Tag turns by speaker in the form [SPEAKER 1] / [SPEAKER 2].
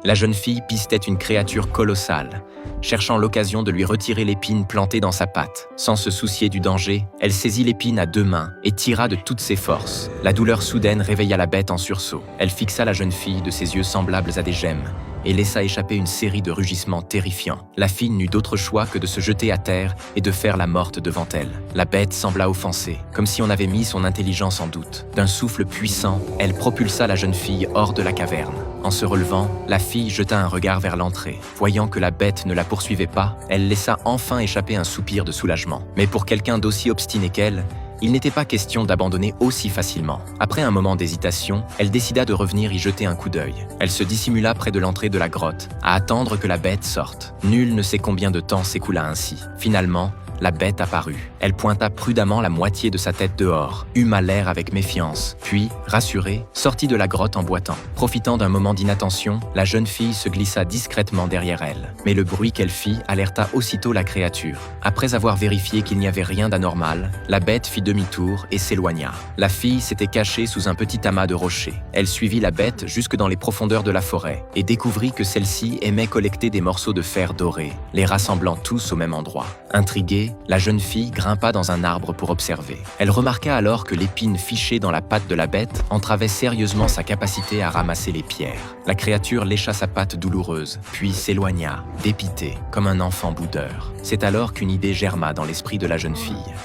[SPEAKER 1] La jeune fille pistait une créature colossale, cherchant l'occasion de lui retirer l'épine plantée dans sa patte. Sans se soucier du danger, elle saisit l'épine à deux mains et tira de toutes ses forces. La douleur soudaine réveilla la bête en sursaut. Elle fixa la jeune fille de ses yeux semblables à des gemmes et laissa échapper une série de rugissements terrifiants. La fille n'eut d'autre choix que de se jeter à terre et de faire la morte devant elle. La bête sembla offensée, comme si on avait mis son intelligence en doute. D'un souffle puissant, elle propulsa la jeune fille hors de la caverne. En se relevant, la fille jeta un regard vers l'entrée. Voyant que la bête ne la poursuivait pas, elle laissa enfin échapper un soupir de soulagement. Mais pour quelqu'un d'aussi obstiné qu'elle, il n'était pas question d'abandonner aussi facilement. Après un moment d'hésitation, elle décida de revenir y jeter un coup d'œil. Elle se dissimula près de l'entrée de la grotte, à attendre que la bête sorte. Nul ne sait combien de temps s'écoula ainsi. Finalement, la bête apparut. Elle pointa prudemment la moitié de sa tête dehors, huma l'air avec méfiance, puis, rassurée, sortit de la grotte en boitant. Profitant d'un moment d'inattention, la jeune fille se glissa discrètement derrière elle. Mais le bruit qu'elle fit alerta aussitôt la créature. Après avoir vérifié qu'il n'y avait rien d'anormal, la bête fit demi-tour et s'éloigna. La fille s'était cachée sous un petit amas de rochers. Elle suivit la bête jusque dans les profondeurs de la forêt et découvrit que celle-ci aimait collecter des morceaux de fer doré, les rassemblant tous au même endroit. Intriguée, la jeune fille grimpa dans un arbre pour observer. Elle remarqua alors que l'épine fichée dans la patte de la bête entravait sérieusement sa capacité à ramasser les pierres. La créature lécha sa patte douloureuse, puis s'éloigna, dépitée, comme un enfant boudeur. C'est alors qu'une idée germa dans l'esprit de la jeune fille.